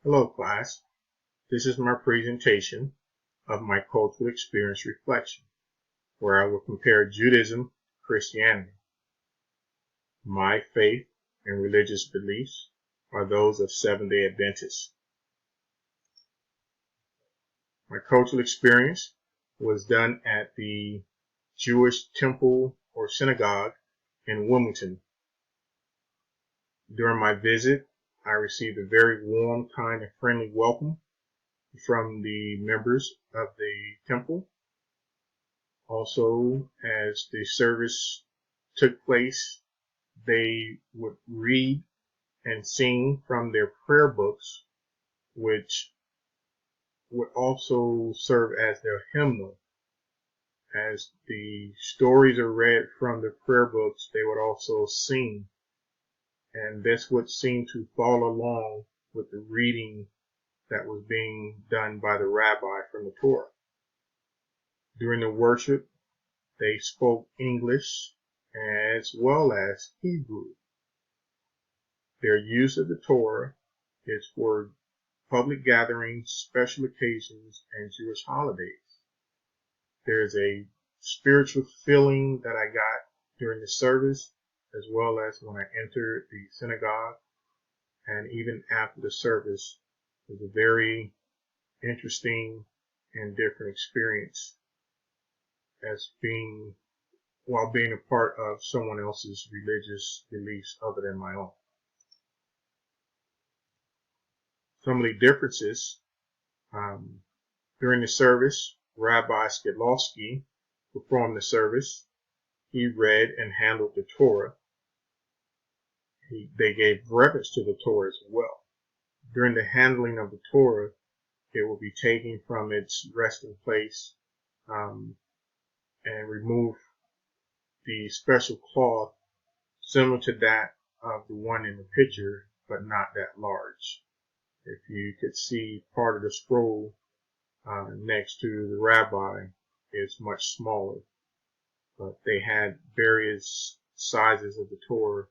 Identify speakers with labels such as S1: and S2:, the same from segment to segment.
S1: Hello class, this is my presentation of my cultural experience reflection, where I will compare Judaism to Christianity. My faith and religious beliefs are those of Seventh-day Adventists. My cultural experience was done at the Jewish temple or synagogue in Wilmington. During my visit, I received a very warm, kind, and friendly welcome from the members of the temple. Also, as the service took place, they would read and sing from their prayer books, which would also serve as their hymnal. As the stories are read from the prayer books, they would also sing, and this would seem to follow along with the reading that was being done by the rabbi from the Torah. During the worship, they spoke English as well as Hebrew. Their use of the Torah is for public gatherings, special occasions, and Jewish holidays. There's a spiritual feeling that I got during the service, as well as when I entered the synagogue, and even after the service. It was a very interesting and different experience while being a part of someone else's religious beliefs other than my own. Some of the differences, during the service, Rabbi Skidlowski performed the service. He read and handled the Torah. They gave reverence to the Torah as well. During the handling of the Torah, it will be taken from its resting place and remove the special cloth similar to that of the one in the picture, but not that large. If you could see, part of the scroll next to the rabbi is much smaller, but they had various sizes of the Torah.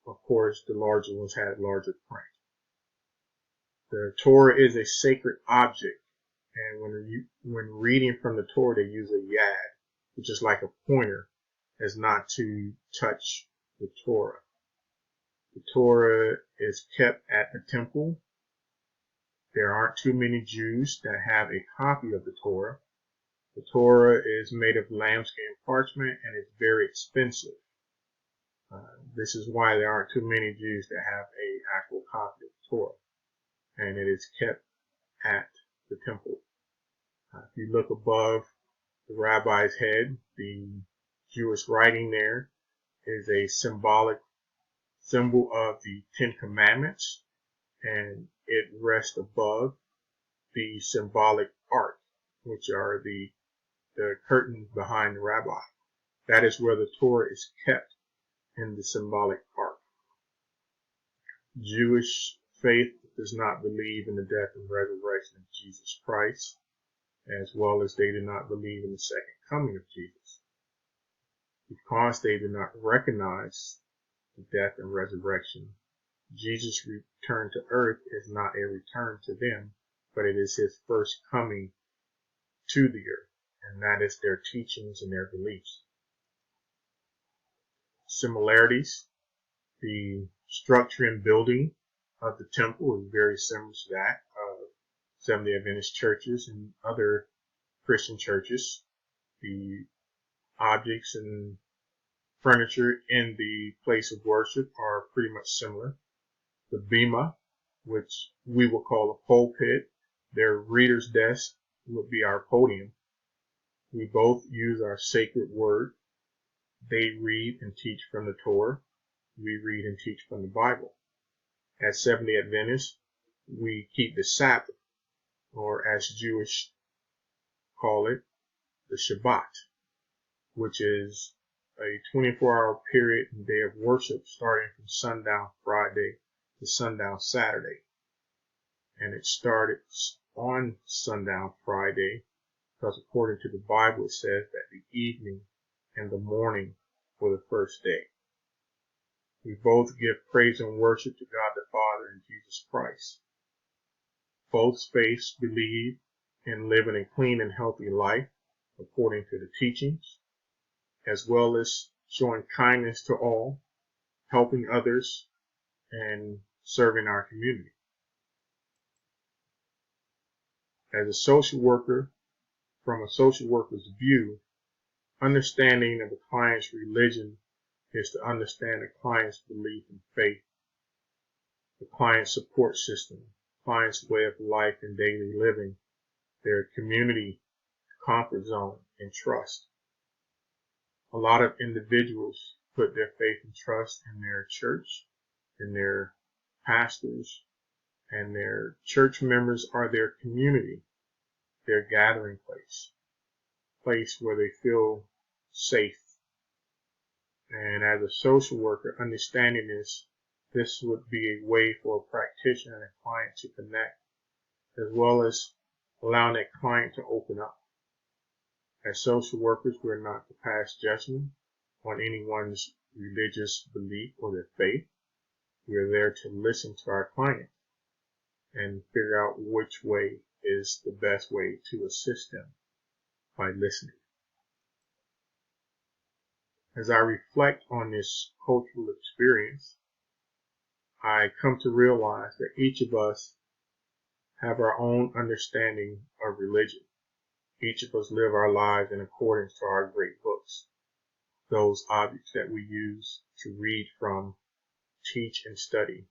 S1: Of course, the larger ones had larger print. The Torah is a sacred object, and when reading from the Torah, they use a yad, which is like a pointer, as not to touch the Torah. The Torah is kept at the temple. There aren't too many Jews that have a copy of the Torah. The Torah is made of lambskin parchment and it's very expensive. This is why there aren't too many Jews that have an actual copy of the Torah, and it is kept at the temple. If you look above the rabbi's head, the Jewish writing there is a symbol of the Ten Commandments, and it rests above the symbolic ark, which are the curtains behind the rabbi. That is where the Torah is kept, in the symbolic ark. Jewish faith does not believe in the death and resurrection of Jesus Christ, as well as they do not believe in the second coming of Jesus. Because they do not recognize the death and resurrection, Jesus' return to earth is not a return to them, but it is his first coming to the earth, and that is their teachings and their beliefs. Similarities: the structure and building of the temple is very similar to that of Seventh-day Adventist churches and other Christian churches. The objects and furniture in the place of worship are pretty much similar. The bema, which we will call a pulpit, their reader's desk would be our podium. We both use our sacred word. They read and teach from the Torah. We read and teach from the Bible. As Seventh-day Adventists, we keep the Sabbath, or as Jewish call it, the Shabbat, which is a 24-hour period and day of worship starting from sundown Friday to sundown Saturday. And it started on sundown Friday because according to the Bible it says that the evening and the morning for the first day. We both give praise and worship to God the Father and Jesus Christ. Both faiths believe in living a clean and healthy life according to the teachings, as well as showing kindness to all, helping others, and serving our community. As a social worker, from a social worker's view, understanding of the client's religion is to understand the client's belief and faith, the client's support system, the client's way of life and daily living, their community, comfort zone, and trust. A lot of individuals put their faith and trust in their church, in their pastors, and their church members are their community, their gathering place where they feel safe. And as a social worker, understanding this would be a way for a practitioner and a client to connect, as well as allowing that client to open up. As social workers, we're not to pass judgment on anyone's religious belief or their faith. We're there to listen to our client and figure out which way is the best way to assist them by listening. As I reflect on this cultural experience, I come to realize that each of us have our own understanding of religion. Each of us live our lives in accordance to our great books, those objects that we use to read from, teach, and study,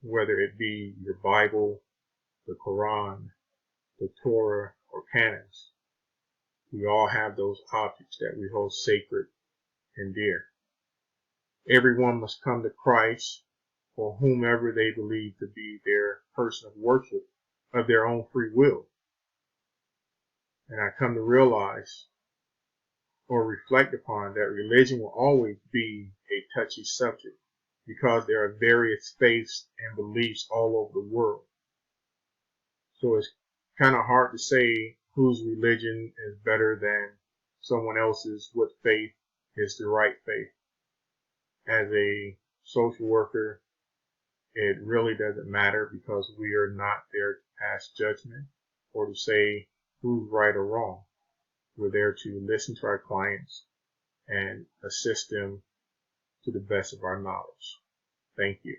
S1: whether it be your Bible, the Quran, the Torah, or canons. We all have those objects that we hold sacred and dear. Everyone must come to Christ or whomever they believe to be their person of worship of their own free will. And I come to realize or reflect upon that religion will always be a touchy subject because there are various faiths and beliefs all over the world. So it's kind of hard to say whose religion is better than someone else's, what faith is the right faith. As a social worker, it really doesn't matter because we are not there to pass judgment or to say who's right or wrong. We're there to listen to our clients and assist them to the best of our knowledge. Thank you.